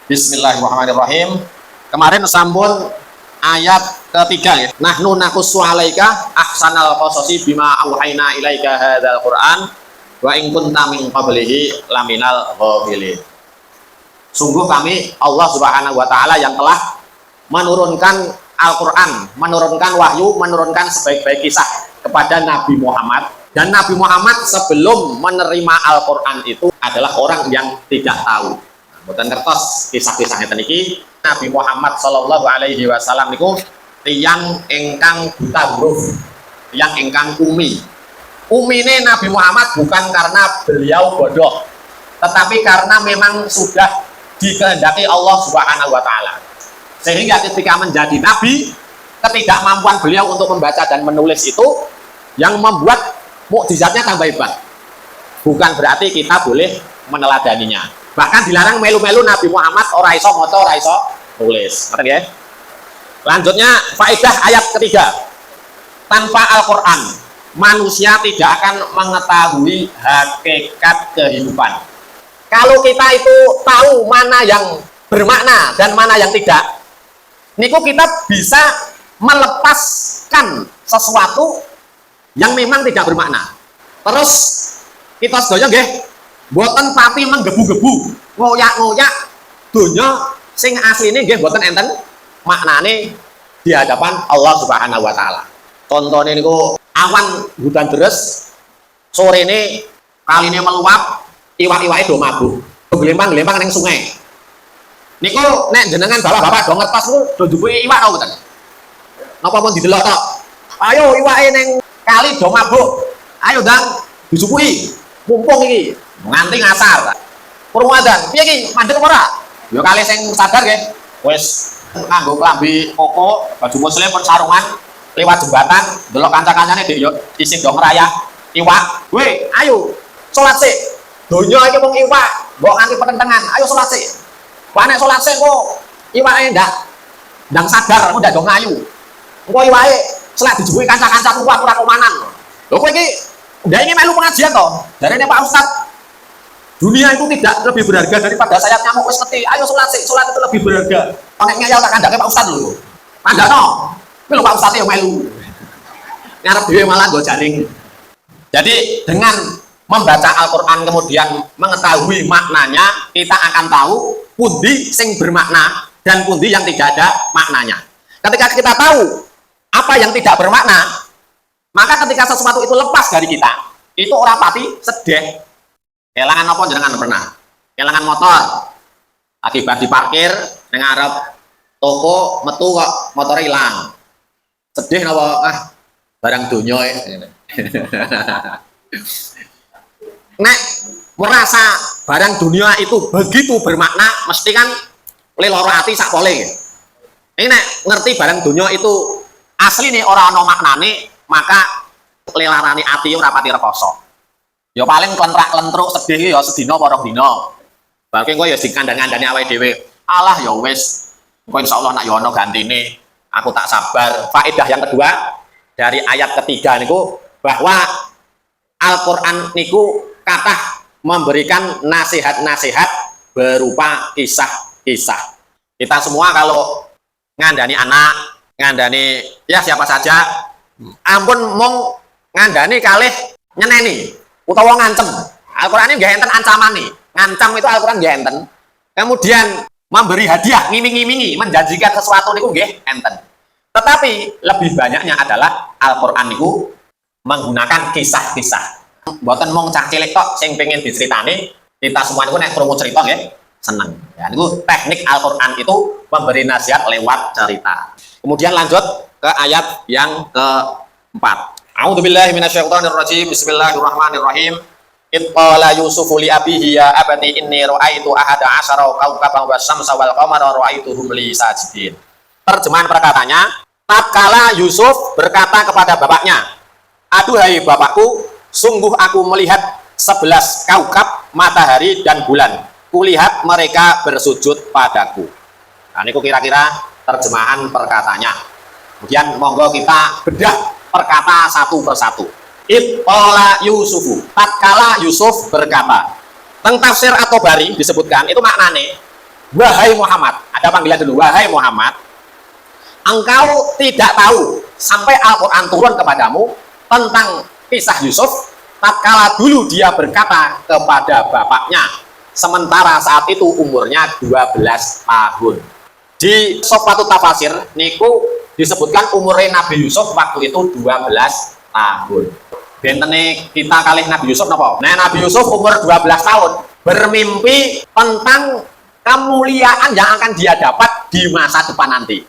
Bismillahirrahmanirrahim. Kemarin sampun ayat ketiga ya. Nahnu naqussu 'alaika ahsanal qasasi bima auhayna ilaika hadzal Qur'an wa in kunta min qablihi laminal ghafilin. Sungguh kami Allah Subhanahu wa taala yang telah menurunkan Al-Qur'an, menurunkan wahyu, menurunkan sebaik-baik kisah kepada Nabi Muhammad. Dan Nabi Muhammad sebelum menerima Al-Qur'an itu adalah orang yang tidak tahu. Boten ngertos kisah-kisahnya niki. Nabi Muhammad sallallahu alaihi wasallam niku tiyang ingkang buta huruf, tiyang ingkang umi. Umine Nabi Muhammad bukan karena beliau bodoh, tetapi karena memang sudah dikehendaki Allah Subhanahu wa taala. Sehingga ketika menjadi nabi, ketidakmampuan beliau untuk membaca dan menulis itu yang membuat mukjizatnya tambah hebat. Bukan berarti kita boleh meneladaninya. Bahkan dilarang melu-melu Nabi Muhammad ora iso maca, ora iso nulis. Ngerti nggih? Lanjutnya faedah ayat ketiga. Tanpa Al-Qur'an, manusia tidak akan mengetahui hakikat kehidupan. Kalau kita itu tahu mana yang bermakna dan mana yang tidak, niku kita bisa melepaskan sesuatu yang memang tidak bermakna. Terus kita sedaya nggih boten pati menggebu-gebu, ngoyak-ngoyak donya sing asline nggih boten enten maknane di hadapan Allah Subhanahu wa taala. Contone niku awan hujan deres, sorene kaline meluap, iwak-iwake do mabuk. Glempang-glempang ning sungai. Niku nek jenengan bapak-bapak do ngertos niku do njupuki iwak to mboten? Napa pun didelok to? Ayo iwake ning kali do mabuk. Ayo ndang dijupuki. Mumpung iki nganti ngasar. Kurung adzan. Piye iki? Mandeg apa ora? Ya kali sing sadar nggih. Wis nganggo klambi koko, baju muslim pun sarungan lewat jembatan, delok kanca-kancane dik yo isih do ngrayah iwak. Weh, ayo salat sik. Donya iki mung iwak, mbok nganti petentengan. Ayo salat sik. Wah nek salat sik kok iwake ndang sadar, kok ndak do ngayu. Engko iwake selak dijupuki kanca-kancaku ora komanan. Lho kowe iki ndak ingin melu pengajian toh? Jarene Pak Ustaz, dunia itu tidak lebih berharga daripada sayap nyamuk wis ngerti. Ayo salat sik, salat itu lebih berharga. Nek ngeyel tak kandhake Pak Ustaz lho. Tandano. Kuwi lho Pak Ustaz yo melu. Ngarep dhewe malah nggo jaring. Jadi dengan membaca Al-Qur'an kemudian mengetahui maknanya, kita akan tahu pundi sing bermakna dan pundi yang tidak ada maknanya. Ketika kita tahu apa yang tidak bermakna, maka ketika sesuatu itu lepas dari kita, itu orang pati sedih. Kelangan apa jenengan pernah? Kelangan motor. Akibat diparkir ning ngarep toko, metu kok motor hilang. Sedih napa? Ah, barang donya. Nek merasa barang dunia itu begitu bermakna, mesti kan leloro ati sak pole. Ini nek ngerti barang dunia itu asli nih ora ana maknane, maka lelarani ati ora pati rekoso. Ya paling klentrak-klentruk sedih ya sedina apa rong dina. Bae engko ya dikandang-kandhani awake dhewe. Alah ya wis, engko insyaallah nek ya ana gantine, aku tak sabar. Faedah yang kedua dari ayat ketiga niku bahwa Al-Qur'an niku kathah memberikan nasihat-nasihat berupa kisah-kisah. Kita semua kalau ngandani anak, ngandani ya siapa saja, ampun mung ngandani kalih nyeneni utawa ngancem. Al-Qur'an ini nggih enten ancamane. Ngancam itu Al-Qur'an nggih enten. Kemudian memberi hadiah, ngiming-ngimingi, menjanjikan sesuatu niku nggih enten. Tetapi lebih banyaknya adalah Al-Qur'an niku menggunakan kisah-kisah. Mboten mung cah cilik tok sing pengen diceritani, kita semua niku nek krungu cerita nggih seneng. Ya niku teknik Al-Qur'an itu memberi nasihat lewat cerita. Kemudian lanjut ke ayat yang keempat. A'udzubillahi minasyaitonirrajim. Bismillahirrahmanirrahim. Qala Yusufu li abihi ya abati inni ra'aitu ahada asyara kawkaban wasyamsa wal qamara ra'aituhum li sajidin. Terjemahan perkataannya, tatkala Yusuf berkata kepada bapaknya, "Aduhai bapakku, sungguh aku melihat 11 kaukab, matahari dan bulan. Kulihat mereka bersujud padaku." Nah, ini kira-kira terjemahan perkataannya. Kemudian monggo kita bedah perkata satu persatu. Qala Yusufu, tatkala Yusuf berkata. Teng tafsir At-Tabari disebutkan itu maknane Wahai Muhammad, ada panggilan dulu, wahai Muhammad, engkau tidak tahu sampai Al-Quran turun kepadamu tentang kisah Yusuf tatkala dulu dia berkata kepada bapaknya, sementara saat itu umurnya 12 tahun. Di Sofatu Tafasir niku disebutkan umurnya Nabi Yusuf waktu itu 12 tahun. Bentene kita kalih Nabi Yusuf napa? Nah, Nabi Yusuf umur 12 tahun bermimpi tentang kemuliaan yang akan dia dapat di masa depan nanti.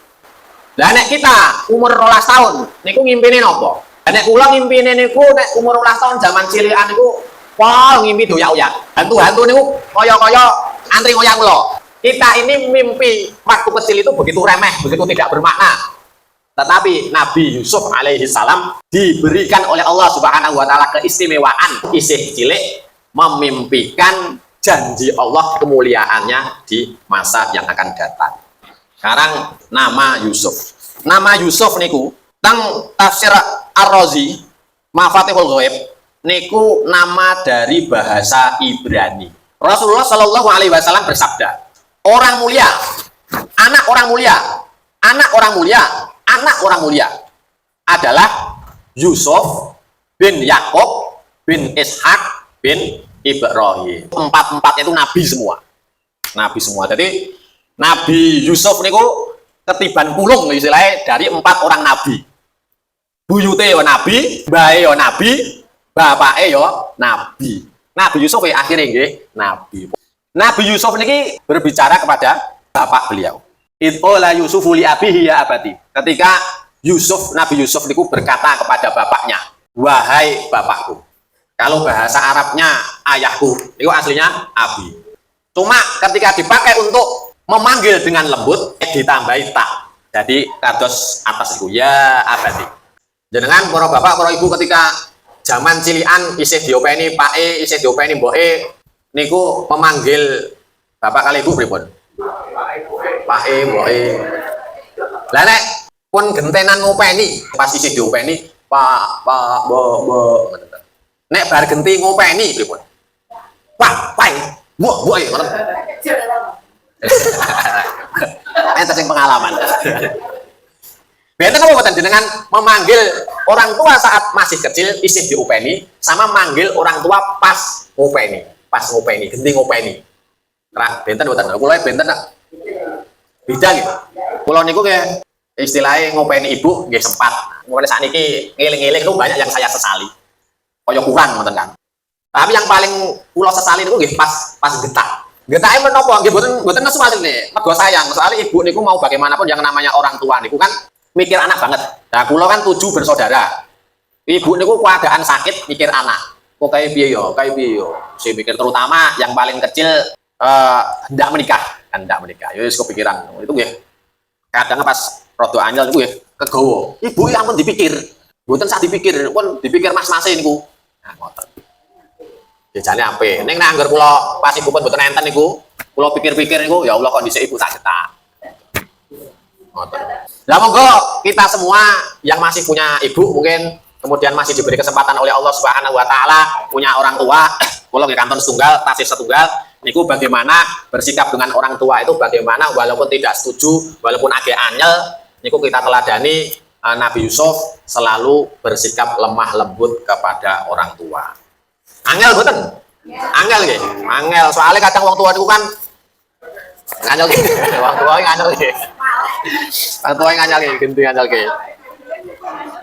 Lah nek kita umur 12 tahun niku ngimpine napa? Nek kula ngimpine niku nek umur 12 tahun zaman cilikan niku pol ngimpi doyak-oyak. Hantu-hantu niku kaya-kaya antri ngoyak kula. Kita ini mimpi waktu kecil itu begitu remeh, begitu tidak bermakna. Tetapi Nabi Yusuf alaihi salam diberikan oleh Allah Subhanahu wa taala keistimewaan isih cilik memimpikan janji Allah kemuliaannya di masa yang akan datang. Sekarang nama Yusuf. Nama Yusuf niku teng tafsir Ar-Razi Mafatihul Ghaib niku nama dari bahasa Ibrani. Rasulullah Shallallahu alaihi wasallam bersabda, orang mulia, anak orang mulia, anak orang mulia, anak orang mulia adalah Yusuf bin Yakub bin Ishak bin Ibrahim. Empat-empatnya itu nabi semua. Nabi semua. Jadi Nabi Yusuf niku ketiban kulung istilahnya dari 4 orang nabi. Buyute yo nabi, bae yo nabi, bapake yo nabi. Nabi Yusuf akhirnya nggih nabi. Nabi Yusuf niki berbicara kepada bapak beliau. Itola Yusufu li abihi ya abadi. Ketika Nabi Yusuf niku berkata kepada bapaknya, wahai bapakku. Kalau bahasa Arabnya ayahku, itu aslinya abi. Cuma ketika dipakai untuk memanggil dengan lembut, ditambahi tak. Jadi kados atas itu ya abadi. Jenengan para bapak, para ibu ketika zaman cilian isih diopeni pake, isih diopeni mboke niku memanggil bapak kali ibu pripun? Pake, mboke. Lah nek pun gentenan ngopeni, pas isih diopeni Pak, Bo. Nek bar genti ngopeni pripun? Pak, Mbok, ngoten. Enten sing pengalaman. Benten apa mboten jenengan memanggil orang tua saat masih kecil isih diopeni sama manggil orang tua pas ngopeni, genti ngopeni. Nah, benten mboten. Kula benten nak. Beda nggih. Kula niku nggih istilahnya ngopeni ibu nggih sempat. Mulai sakniki ngeling-eling itu banyak yang saya sesali. Kaya kurang ngoten kan. Tapi yang paling kula sesali niku nggih pas getak. Getake menapa nggih mboten nesu asline. Mergo sayang, soalnya ibu niku mau bagaimanapun yang namanya orang tua niku kan mikir anak banget. Nah, kula kan 7 bersaudara. Ibu niku keadaan sakit mikir anak. Kok kayak piye yo? Si mikir terutama yang paling kecil hendak menikah. Ya wis kepikiran. Itu nggih. Kadang pas rada anyel niku nggih kegawa. Ibu ya ampun dipikir. Mboten sak dipikir, pun dipikir mas-mase niku. Nah, ngoten. Jane apik. Ning nek anggar kula pas ibu pun mboten enten niku, kula pikir-pikir niku ya Allah kondisi ibu tak cetak. Nah, monggo kita semua yang masih punya ibu mungkin kemudian masih diberi kesempatan oleh Allah Subhanahu wa taala punya orang tua, kula nggih kanton setunggal, tasih setunggal, niku bagaimana bersikap dengan orang tua itu bagaimana walaupun tidak setuju, walaupun agak anyel, niku kita teladani Nabi Yusuf selalu bersikap lemah lembut kepada orang tua. Angel mboten? Angel nggih. Angel soalnya kadang wong tua niku kan nganyel nggih. Wong tua nganyel nggih. Wong tua nganyel nggih, genti nganyel nggih.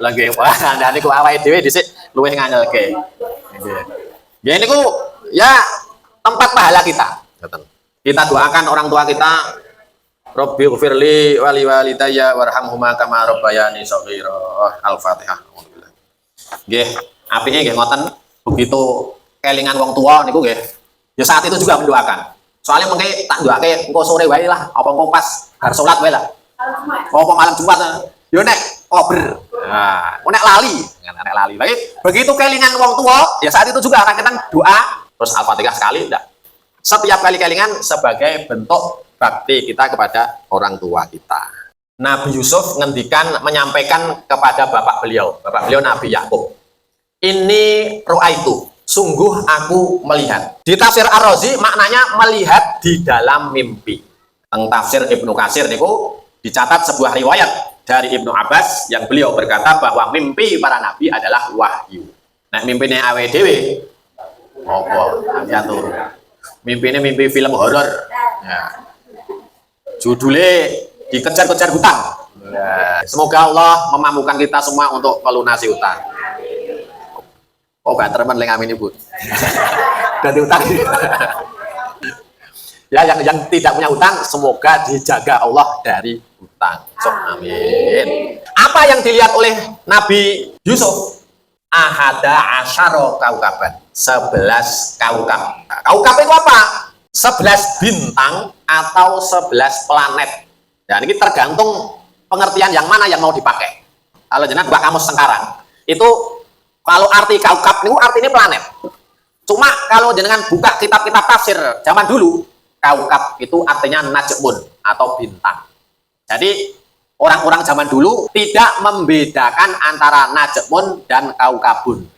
Lah nggih, wah ndane ku awake dhewe dhisik luwih nganyel nggih. Nggih. Ya niku ya tempat pahala kita. Kita doakan orang tua kita, Rabbi ghfirli wa li walidayya warhamhuma kama rabbayani shaghira. Al-Fatihah. Nggih, apike nggih ngoten. Begitu kelingan wong tua niku nggih. Ya saat itu juga mendoakan. Soalnya mengke tak ndoake engko sore wae lah, apa engko pas bar salat wae lah. Apa malam Jumat. Yo nek kober. Nah, nek lali, nek lali. Lagi begitu kelingan wong tua, ya saat itu juga akan kita doa terus Al-Fatihah sekali enggak. Setiap kali kelingan sebagai bentuk bakti kita kepada orang tua kita. Nabi Yusuf menyampaikan kepada bapak beliau Nabi Yakub. Ini ru'aitu, sungguh aku melihat. Di tafsir Ar-Razi maknanya melihat di dalam mimpi. Teng tafsir Ibnu Katsir niku dicatat sebuah riwayat dari Ibnu Abbas yang beliau berkata bahwa mimpi para nabi adalah wahyu. Nah, mimpine awe dhewe apa? Atur. Mimpine mimpi film horor. Ya. Judulnya dikejar-kejar hutang. Ya. Semoga Allah memampukan kita semua untuk melunasi hutang. Oh, gak teman leng amin ibu. Ganti hutang. Ya, yang tidak punya hutang semoga dijaga Allah dari hutang. So, amin. Apa yang dilihat oleh Nabi Yusuf? Ahada asyara kaukaban. 11 kaukab. Kaukab itu apa? 11 bintang atau 11 planet. Dan ini tergantung pengertian yang mana yang mau dipakai. Kalau jenengan buka kamus sekarang, itu kalau arti kaukab itu artinya planet. Cuma kalau jenengan buka kitab-kitab tafsir zaman dulu, kaukab itu artinya najmun atau bintang. Jadi orang-orang zaman dulu tidak membedakan antara najmun dan kaukabun.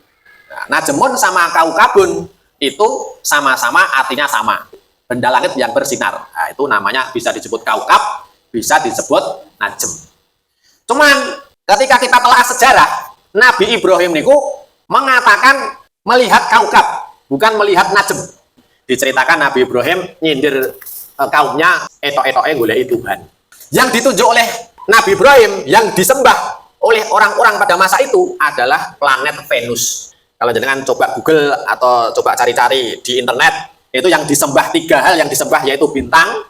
Nah, najmun sama kaukabun itu sama-sama artinya sama. Benda langit yang bersinar. Nah, itu namanya bisa disebut kaukab, bisa disebut najm. Cuman ketika kita telah sejarah, Nabi Ibrahim niku mengatakan melihat kaukab, bukan melihat najm. Diceritakan Nabi Ibrahim nyindir kaumnya etok-etoknya golek Tuhan. Yang ditunjuk oleh Nabi Ibrahim yang disembah oleh orang-orang pada masa itu adalah planet Venus. Kalau jenengan coba Google atau coba cari-cari di internet, itu yang disembah 3 hal yang disembah, yaitu bintang,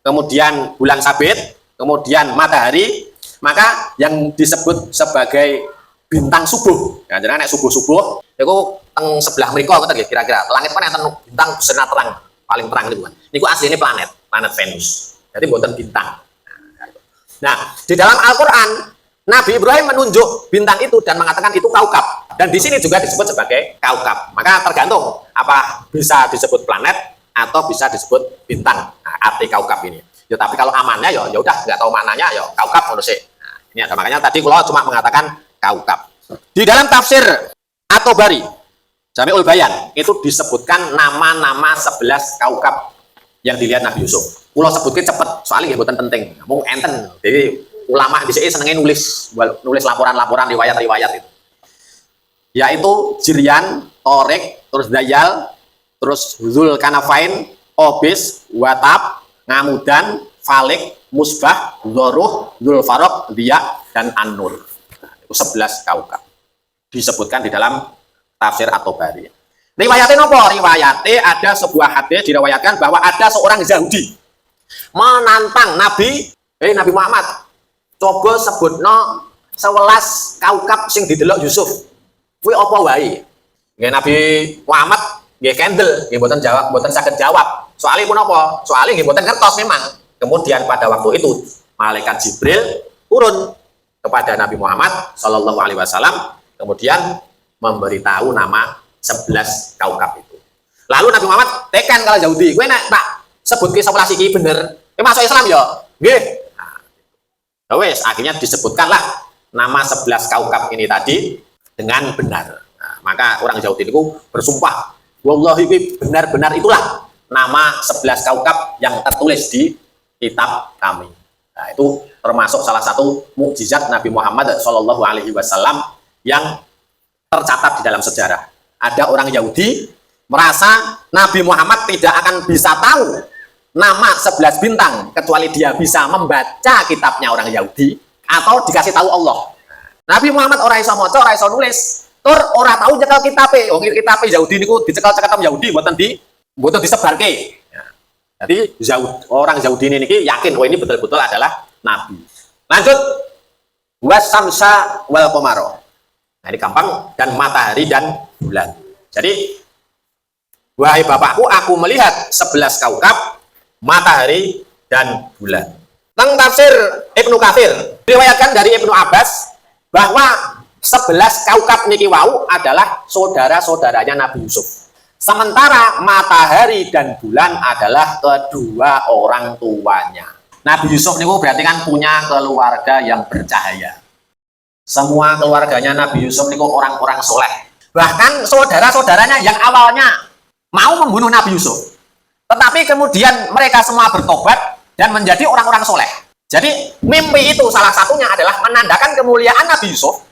kemudian bulan sabit, kemudian matahari. Maka yang disebut sebagai bintang subuh, ya, jenengan nek subuh-subuh itu teng sebelah mriko ngoten nggih kira-kira. Langit kan enten bintang sinar terang, paling terang niku kan. Niku aslinya planet Venus. Jadi buatan bintang. Nah, di dalam Al-Qur'an Nabi Ibrahim menunjuk bintang itu dan mengatakan itu kaukab. Dan di sini juga disebut sebagai kaukab. Maka tergantung apa bisa disebut planet atau bisa disebut bintang. Nah, arti kaukab ini. Ya tapi kalau amannya ya udah nggak tahu maknanya ya kaukab menurut saya. Nah, ini ada makanya tadi kalau cuma mengatakan kaukab. Di dalam tafsir At-Tabari Jami'ul Bayan itu disebutkan nama-nama 11 kaukab yang dilihat Nabi Yusuf. Kulo sebutke cepet soalnya nggih boten penting. Mung enten. Jadi ulama di sini senengnya nulis laporan-laporan riwayat-riwayat itu. Yaitu Jiryan, Torik, terus Dayal, terus Zulkanafain, Obis, Watab, Ngamudan, Falik, Musbah, Zoruh, Zulfarok, Dia, dan An-Nur. Itu 11 kaukab disebutkan di dalam tafsir At-Tabari. Riwayatnya apa? Riwayatnya ada sebuah hadis diriwayatkan bahwa ada seorang Yahudi menantang Nabi Muhammad, coba sebutno 11 kaukab sing didelok Yusuf. Kuwi apa wae? Nggih Nabi Muhammad nggih kendel, nggih mboten jawab, mboten saged jawab. Soalnya pun apa? Soalnya nggih mboten ngertos memang. Kemudian pada waktu itu malaikat Jibril turun kepada Nabi Muhammad Shallallahu Alaihi Wasallam, kemudian memberitahu nama 11 kaukab itu. Lalu Nabi Muhammad tekan kalau Yahudi, gue nak tak sebut ke 11 iki bener, masuk Islam ya? Nggih. Nah, wes akhirnya disebutkanlah nama 11 kaukab ini tadi dengan benar. Nah, maka orang Yahudi itu bersumpah, wallahi benar-benar itulah nama 11 kaukab yang tertulis di kitab kami. Nah, itu termasuk salah satu mukjizat Nabi Muhammad Shallallahu Alaihi Wasallam yang tercatat di dalam sejarah. Ada orang Yahudi merasa Nabi Muhammad tidak akan bisa tahu nama 11 bintang kecuali dia bisa membaca kitabnya orang Yahudi atau dikasih tahu Allah. Nabi Muhammad orang iso maca, orang iso nulis, tur ora tahu nyekel kitabe. Wong kitabe Yahudi niku dicekel-cekel Yahudi mboten disebarke. Jadi orang Yahudi ini yakin oh ini betul-betul adalah Nabi. Lanjut, wasamsa wal qamara. Nah, ini gampang, dan matahari dan bulan. Jadi, wahai bapakku, aku melihat 11 kaukab, matahari dan bulan. Teng tafsir Ibnu Katsir diriwayatkan dari Ibnu Abbas bahwa 11 kaukab niki wau adalah saudara-saudaranya Nabi Yusuf. Sementara matahari dan bulan adalah kedua orang tuanya. Nabi Yusuf niku berarti kan punya keluarga yang bercahaya. Semua keluarganya Nabi Yusuf niku orang-orang soleh. Bahkan saudara-saudaranya yang awalnya mau membunuh Nabi Yusuf, tetapi kemudian mereka semua bertobat dan menjadi orang-orang soleh. Jadi mimpi itu salah satunya adalah menandakan kemuliaan Nabi Yusuf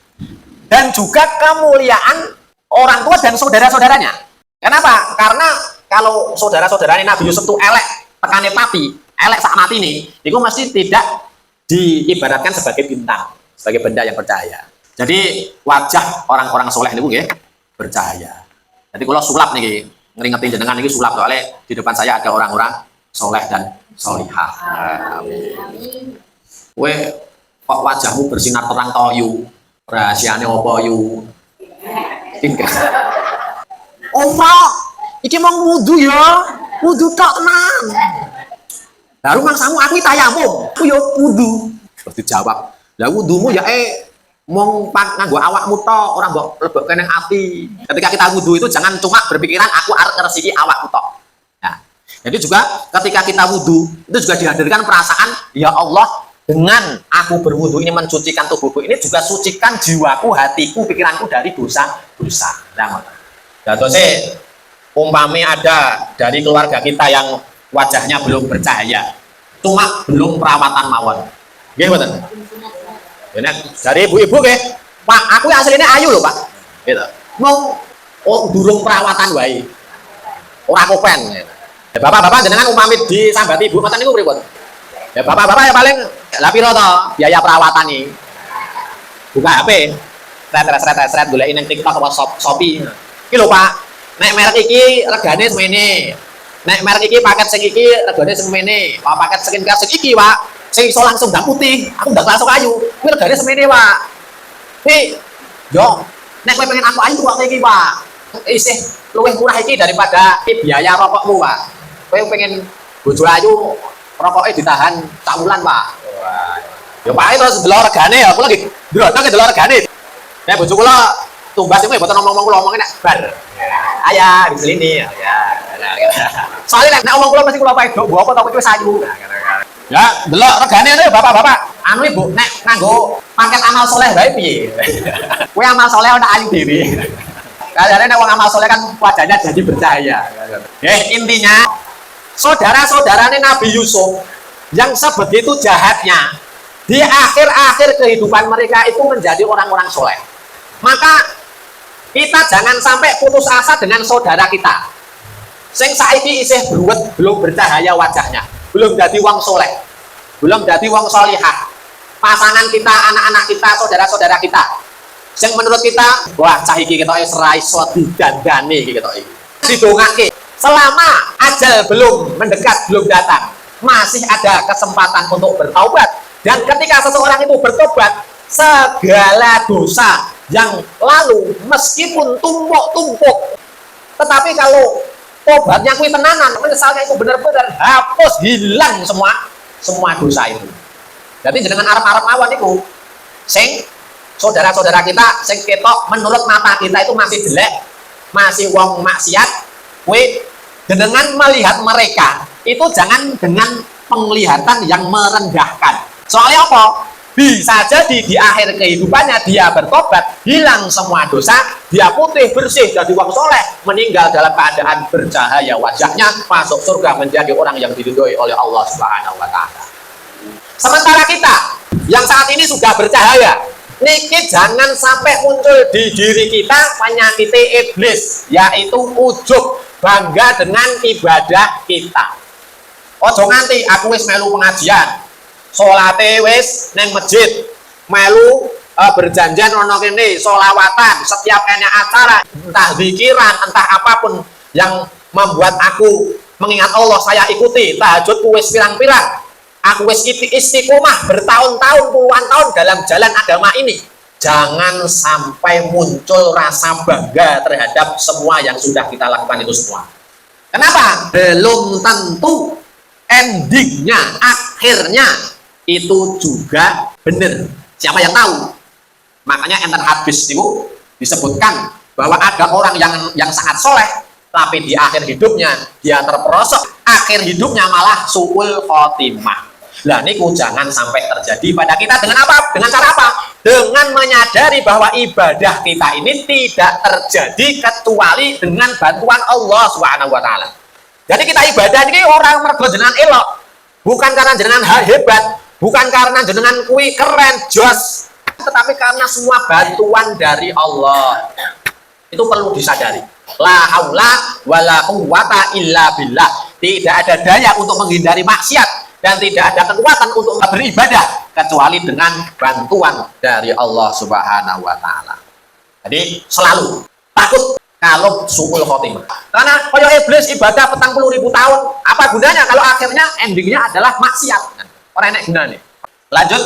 dan juga kemuliaan orang tua dan saudara-saudaranya. Kenapa? Karena kalau saudara-saudaranya Nabi Yusuf itu elek, tekane pati, elek sak mati nih, itu mesti tidak diibaratkan sebagai bintang, sebagai benda yang bercahaya. Jadi wajah orang-orang soleh ini nggih bercahaya. Jadi kalau sulap nih, ngeringetin jenengan ini sulap soalnya di depan saya ada orang-orang soleh dan solihah. Amin. Kowe kok wajahmu bersinar terang to yu? Rahasiane apa yu? Oma, iki mau wudu ya? Wudu tok tenan. Baru mangsamu aku tayamum, aku ya wudu. Terus dijawab, "Lah wudumu ya mong nganggo awakmu tok, ora mbok lebokke ning ati." Ketika kita wudu itu jangan cuma berpikiran aku arep ngresiki awakku tok. Nah, jadi juga ketika kita wudu itu juga dihadirkan perasaan, ya Allah, dengan aku berwudu ini mensucikan tubuhku, ini juga sucikan jiwaku, hatiku, pikiranku dari dosa-dosa. Nah, terus umpami ada dari keluarga kita yang wajahnya belum bercahaya, cuma belum perawatan mawon. Nggih mboten? Dari ibu-ibu nggih, Pak, aku aslinya ayu loh, Pak. Gitu. Mau durung perawatan wae. Ora kopen. Ya, bapak-bapak jenengan umpami disambati ibu ngoten niku pripun? Ya bapak-bapak ya paling lha piro to biaya perawatan nih. Buka HP. Sret goleki ning TikTok apa Shopee. Iki lho, Pak. Nek merek iki regane semene. Nek merek iki paket sing iki regane semene. Pak paket skincare sing iki, Pak. Sing iso langsung ndak putih, aku ndak langsung ayu. Kuwi regane semene, Pak. Yo, nek kowe pengen aku ayu kok iki, Pak. Isih luwih murah iki daripada biaya rokokmu, Pak. Kowe pengen bojo ayu, rokoknya ditahan sak wulan, Pak. Ya Pak, terus delok regane ya, kula lagi ndrotok delok regane. Nek bojo kula tumbas iku mboten ngomong-ngomong kula omongin nek bar. Ayah di sini ya. Soalnya nek omong kula mesti kula pae mbok apa to kowe wis ayu. Ya, delok regane lho bapak-bapak. Anu Ibu, nek nganggo paket amal soleh wae piye? Kowe amal soleh ora ayu dhewe. Kadang-kadang nek wong amal soleh kan wajahnya jadi bercahaya. Intinya saudara-saudaranya Nabi Yusuf yang sebegitu jahatnya, di akhir-akhir kehidupan mereka itu menjadi orang-orang soleh. Maka kita jangan sampai putus asa dengan saudara kita. Sing saiki isih bruwet, belum bercahaya wajahnya, belum jadi wong soleh, belum jadi wong solihah. Pasangan kita, anak-anak kita, saudara-saudara kita, yang menurut kita, wah cah iki ketoke serai iso didandani iki ketoke. Didongake. Selama ajal belum mendekat, belum datang, masih ada kesempatan untuk bertaubat. Dan ketika seseorang itu bertobat, segala dosa yang lalu meskipun tumpuk-tumpuk, tetapi kalau tobatnya kuwi tenanan, menyesalnya itu benar-benar hapus, hilang semua dosa itu. Jadi jenengan arep-arep mawon niku sing saudara-saudara kita sing ketok menurut mata kita itu masih jelek, masih wong maksiat, kowe dengan melihat mereka itu jangan dengan penglihatan yang merendahkan. Soalnya apa? Bisa jadi di akhir kehidupannya dia bertobat, hilang semua dosa, dia putih bersih jadi wong soleh, meninggal dalam keadaan bercahaya wajahnya, masuk surga menjadi orang yang diridhoi oleh Allah Subhanahu wa taala. Sementara kita yang saat ini sudah bercahaya, niki jangan sampai muncul di diri kita penyakit iblis, yaitu ujub, bangga dengan ibadah kita. Ojo nganti aku wis melu pengajian, salate wis neng masjid, melu berjanjian ono kene, solawatan, setiap kene acara, entah zikiran, entah apapun yang membuat aku mengingat Allah saya ikuti. Tahajudku wis pirang-pirang, aku wis istiqomah bertahun-tahun, puluhan tahun dalam jalan agama ini. Jangan sampai muncul rasa bangga terhadap semua yang sudah kita lakukan itu semua. Kenapa? Belum tentu endingnya, akhirnya itu juga benar. Siapa yang tahu? Makanya enten hadis itu disebutkan bahwa ada orang yang sangat soleh, tapi di akhir hidupnya dia terperosok, akhir hidupnya malah suul khotimah. Lah niku jangan sampai terjadi pada kita. Dengan apa? Dengan cara apa? Dengan menyadari bahwa ibadah kita ini tidak terjadi kecuali dengan bantuan Allah Subhanahu wa taala. Jadi kita ibadah ini orang mergo jenengan elok. Bukan karena jenengan hebat, bukan karena jenengan kui keren, jos, tetapi karena semua bantuan dari Allah. Itu perlu disadari. La haula wala quwwata illa billah. Tidak ada daya untuk menghindari maksiat dan tidak ada kekuatan untuk beribadah kecuali dengan bantuan dari Allah Subhanahu wa taala. Jadi selalu takut kalau suul khotimah. Karena koyo iblis ibadah 40.000 tahun, apa gunanya kalau akhirnya endingnya adalah maksiat? Ora enek gunane. Lanjut,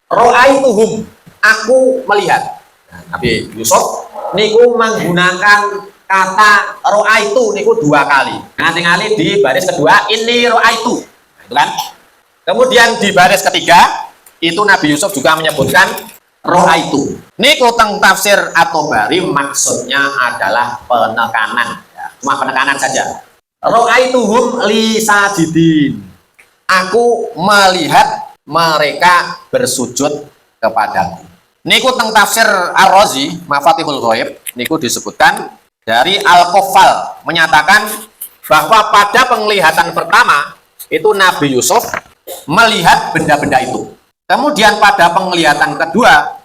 ra'aituhum, aku melihat. Nah, Nabi Yusuf niku menggunakan kata ra'aitu niku 2 kali. Nah, tinggal di baris kedua ini ra'aitu. Nah, itu kan. Kemudian di baris ketiga itu Nabi Yusuf juga menyebutkan ra'aitu. Niku teng tafsir At-Tabari maksudnya adalah penekanan. Ya, cuma penekanan saja. Ra'aituhum li sajidin. Aku melihat mereka bersujud kepadaku. Niku teng tafsir Ar-Razi, Mafatihul Ghaib, niku disebutkan dari Al-Qaffal menyatakan bahwa pada penglihatan pertama itu Nabi Yusuf melihat benda-benda itu. Kemudian pada penglihatan kedua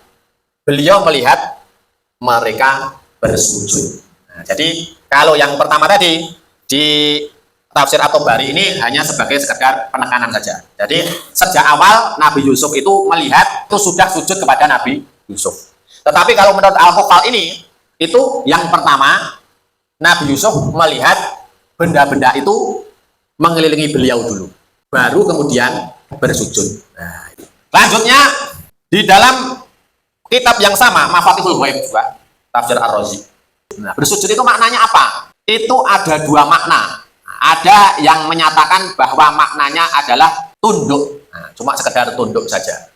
beliau melihat mereka bersujud. Nah, jadi kalau yang pertama tadi di tafsir At-Tabari ini hanya sebagai sekedar penekanan saja. Jadi sejak awal Nabi Yusuf itu melihat itu sudah sujud kepada Nabi Yusuf. Tetapi kalau menurut Al-Qaffal ini itu yang pertama Nabi Yusuf melihat benda-benda itu mengelilingi beliau dulu, baru kemudian bersujud. Nah, lanjutnya di dalam kitab yang sama Mafatihul Ghaib juga tafsir Ar-Razi. Nah, bersujud itu maknanya apa? Itu ada 2 makna. Ada yang menyatakan bahwa maknanya adalah tunduk. Nah, cuma sekedar tunduk saja.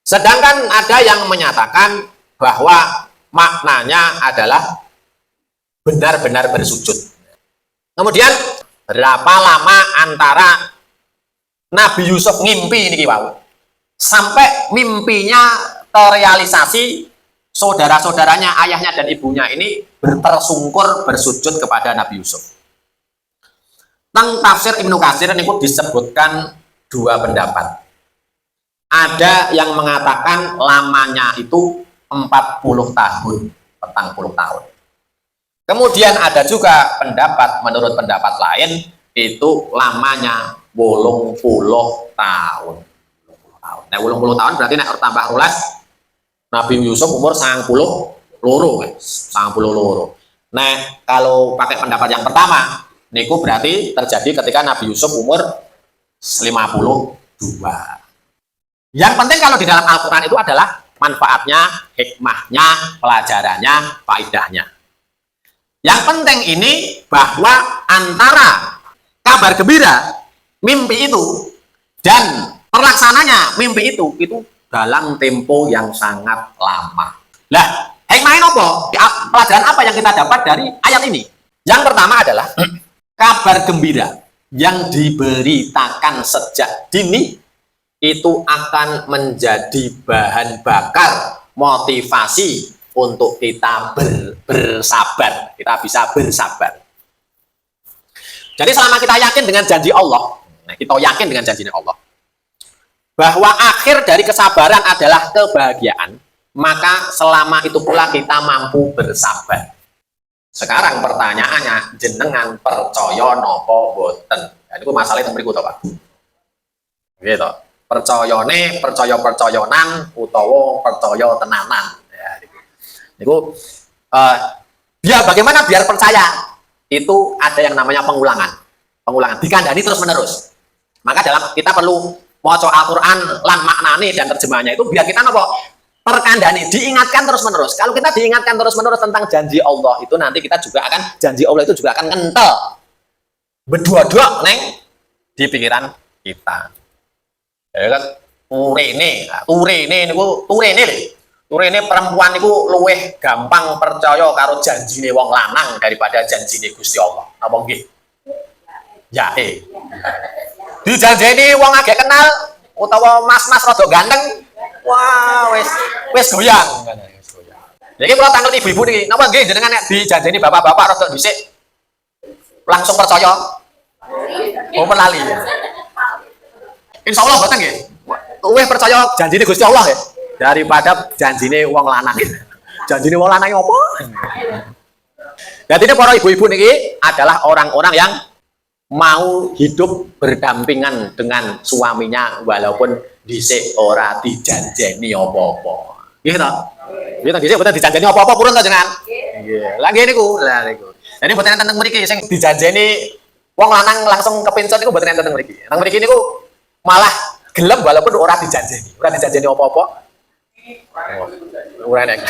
Sedangkan ada yang menyatakan bahwa maknanya adalah benar-benar bersujud. Kemudian berapa lama antara Nabi Yusuf ngimpi ini wau sampai mimpinya terrealisasi, saudara-saudaranya, ayahnya dan ibunya ini tersungkur bersujud kepada Nabi Yusuf. Teng tafsir Ibnu Katsir ini disebutkan 2 pendapat. Ada yang mengatakan lamanya itu 40 tahun, 40 tahun. Kemudian ada juga pendapat, menurut pendapat lain itu lamanya 80 tahun. Nah, 80 tahun berarti nek tambah 12 Nabi Yusuf umur 90 loro, 90 loro. Nah, kalau pakai pendapat yang pertama, niku berarti terjadi ketika Nabi Yusuf umur 52. Yang penting kalau di dalam Al-Quran itu adalah manfaatnya, hikmahnya, pelajarannya, faidahnya. Yang penting ini bahwa antara kabar gembira, mimpi itu, dan terlaksananya mimpi itu dalam tempo yang sangat lama. Lah, hikmahnya apa? Pelajaran apa yang kita dapat dari ayat ini? Yang pertama adalah kabar gembira yang diberitakan sejak dini itu akan menjadi bahan bakar motivasi untuk kita bersabar. Kita bisa bersabar. Jadi selama kita yakin dengan janji Allah, nah kita yakin dengan janji Allah, bahwa akhir dari kesabaran adalah kebahagiaan, maka selama itu pula kita mampu bersabar. Sekarang pertanyaannya, jenengan percaya nopo boten? Nah, itu masalah yang berikut Pak. Gitu. Percayane percaya-percayonan utawa percaya tenanan. Ya, itu dia bagaimana biar percaya? Itu ada yang namanya pengulangan. Pengulangan dikandani terus-menerus. Maka dalam kita perlu maca Al-Qur'an lan maknane dan terjemahnya itu biar kita nopo perkandani, diingatkan terus-menerus. Kalau kita diingatkan terus-menerus tentang janji Allah, itu nanti kita juga akan, janji Allah itu juga akan kental berdua-dua neng di pikiran kita. Ya kan, turene perempuan niku luweh gampang percaya karo janjine wong lanang daripada janjine Gusti Allah. Apa nggih? Ya, dijanjeni wong agak kenal utawa mas-mas rada ganteng, wah wis goyang. Jadi kalau tanggal ibu-ibu nih, napa nggih jenengan nek dijanjeni bapak-bapak rada dhisik langsung percaya? Oh, melali. Insya Allah boten nggih. Luwih percaya janjine Gusti Allah ya daripada janjine wong lanang. Janjine wong lanang apa? Jadi ini para ibu-ibu niki adalah orang-orang yang mau hidup berdampingan dengan suaminya walaupun dhisik ora dijanjeni apa-apa. Nggih to? Nggih to dhisik boten dijanjeni apa-apa purun to jenengan? Nggih. Lah nggih niku, lah niku. Jadi boten enten teng mriki sing dijanjeni wong lanang langsung kepincut niku boten enten teng mriki. Teng mriki niku malah gelem walaupun ora dijanjeni. Ora dijanjeni apa-apa. Ora nek.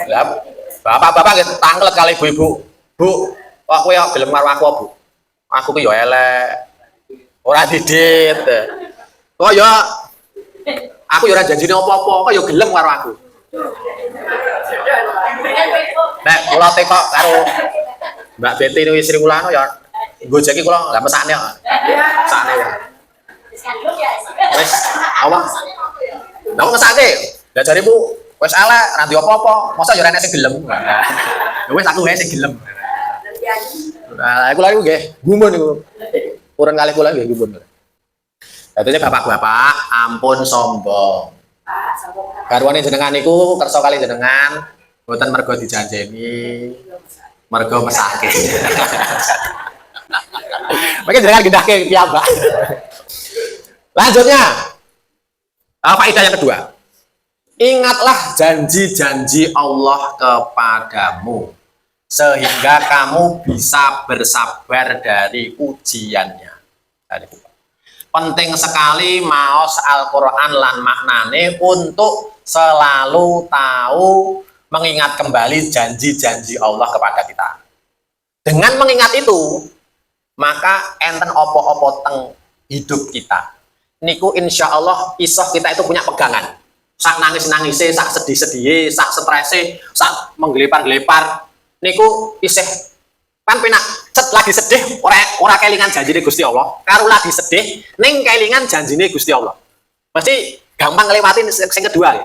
Lah bapak-bapak nggih tanglet kali ibu-ibu. Bu, kok kowe gelem karo aku, Bu? Aku ki yo elek. Ora didit. Kok yo aku yo ora janjine apa-apa, kok yo gelem karo aku. Nek kula tekok karo Mbak Betty niku istri kula ya gojeki kula lah mesakne kok. Mesakne ya. Wis apa? Lah mesake. Lah jarimu wis elek, ra ndek apa-apa, mosok yo ora enek sing gelem. Ya wis aku wae sing gelem. Nah, kula niku nggih gumun niku. Purun kalih kula nggih gumun. Dadi bapak-bapak ampun sombong. Garwane jenengan niku kersa kali jenengan mboten mergo dijanjeni, mergo mesake. Mungkin jenengan gendahke piyambak. Lanjutnya, faedah yang kedua. Ingatlah janji-janji Allah kepadamu sehingga kamu bisa bersabar dari ujiannya. Penting sekali maos Al-Quran lan maknane untuk selalu tahu mengingat kembali janji-janji Allah kepada kita. Dengan mengingat itu, maka enten opo-opo teng hidup kita. Niku insya Allah isoh kita itu punya pegangan. Sak nangis-nangise, sak sedih-sedih, sak strese, sak menggelepar-gelepar. Niku isih kan penak cet lagi sedih ora kelingan janjine Gusti Allah. Karo lagi sedih ning kelingan janjine Gusti Allah. Mesti gampang ngelewatin sing kedua.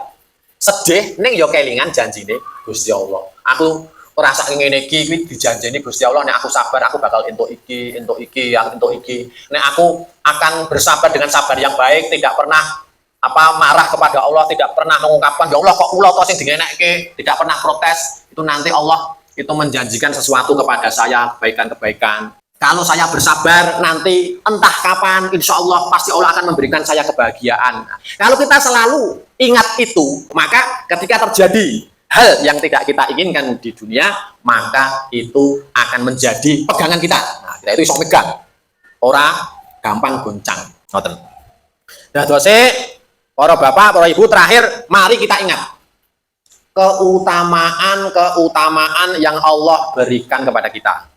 Sedih ning ya kelingan janjine Gusti Allah. Aku ora sak ngene iki kuwi dijanjeni Gusti Allah nek aku sabar aku bakal entuk iki, entuk iki, entuk iki. Nek aku akan bersabar dengan sabar yang baik, tidak pernah marah kepada Allah, tidak pernah mengungkapkan ya Allah kok kula to sing dingenekke, tidak pernah protes. Itu nanti Allah itu menjanjikan sesuatu kepada saya, kebaikan-kebaikan. Kalau saya bersabar, nanti entah kapan, insya Allah pasti Allah akan memberikan saya kebahagiaan. Kalau kita selalu ingat itu, maka ketika terjadi hal yang tidak kita inginkan di dunia, maka itu akan menjadi pegangan kita. Nah, kita itu bisa megang. Orang gampang goncang. Nah, dosa, para bapak, para ibu, terakhir, mari kita ingat keutamaan yang Allah berikan kepada kita.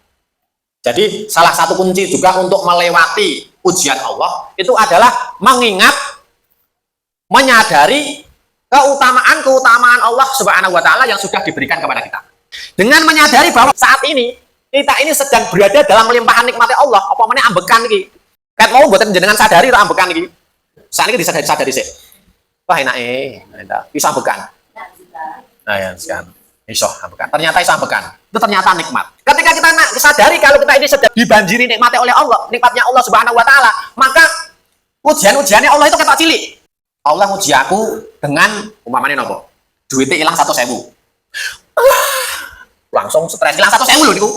Jadi salah satu kunci juga untuk melewati ujian Allah itu adalah mengingat, menyadari keutamaan Allah Subhanahu wa taala yang sudah diberikan kepada kita. Dengan menyadari bahwa saat ini kita ini sedang berada dalam limpahan nikmat Allah, apa meneh ambekan iki. Kat mau mboten jenengan sadari ra ambekan iki. Saat ini disadari sih. Wah enake, bisa ambekan. Nah, ya, sekarang iso ambekan. Ternyata iso ambekan. Itu ternyata nikmat. Ketika kita sadari kalau kita ini sedang dibanjiri nikmatnya oleh Allah, nikmatnya Allah Subhanahu wa taala, maka ujian-ujiannya Allah itu ketok cilik. Allah nguji aku dengan umpamanya nopo? Duitnya hilang 1.000. Langsung stres hilang 1.000 lho niku.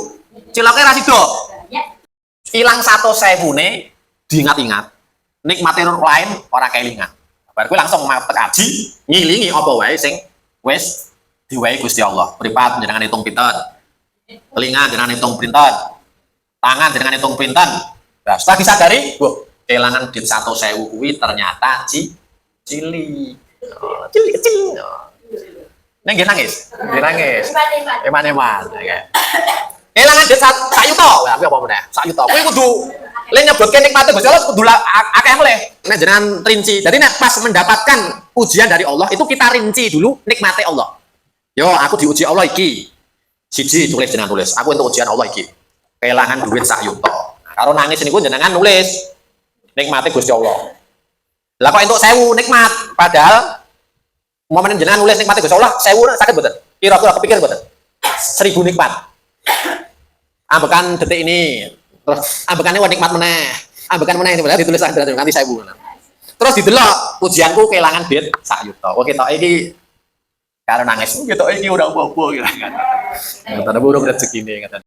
Ciloknya ra sido. Hilang 1.000 ne diingat-ingat. Nikmatnya lain ora kelingan. Bar kowe langsung matek aji, ngilingi apa wae sing wis diwai Gusti Allah. Mripat jenengan hitung pinten. Telinga jenengan hitung pinten. Tangan jenengan hitung pinten. Nah, setelah disadari, kelangan duit 1.000 kuwi ternyata cili. Kecil. Neng nggih nangis. Nggih nangis. Eman-eman. Kelangan duit 1 yuta. Lah kuwi apa meneh? 1 yuta. Kuwi kudu le nyebutke nikmate Gusti Allah kudu akeh meleh. Nek jenengan rinci. Jadi nek pas mendapatkan ujian dari Allah, itu kita rinci dulu nikmate Allah. Yo, aku diuji Allah iki. Siji tulis jenengan tulis. Aku untuk ujian Allah iki. Kelangan duit 1 yuta. Karo nangis niku jenengan nulis nikmate Gusti Allah. Lah kok entuk 1.000 nikmat, padahal momen jenengan nulis nikmate Gusti Allah 1.000 sakit mboten? Kira-kira kepikir mboten? 1.000 nikmat. Ambekan detik ini. Terus ambekannya nikmat meneh. Ambekan meneh sebenarnya ditulis nganti 1000. Terus didelok ujianku kelangan duit sak yuta. Kok ketok iki karo nangis ketok iki ora apa-apa gitu kan. Tanda burung rezekine kata.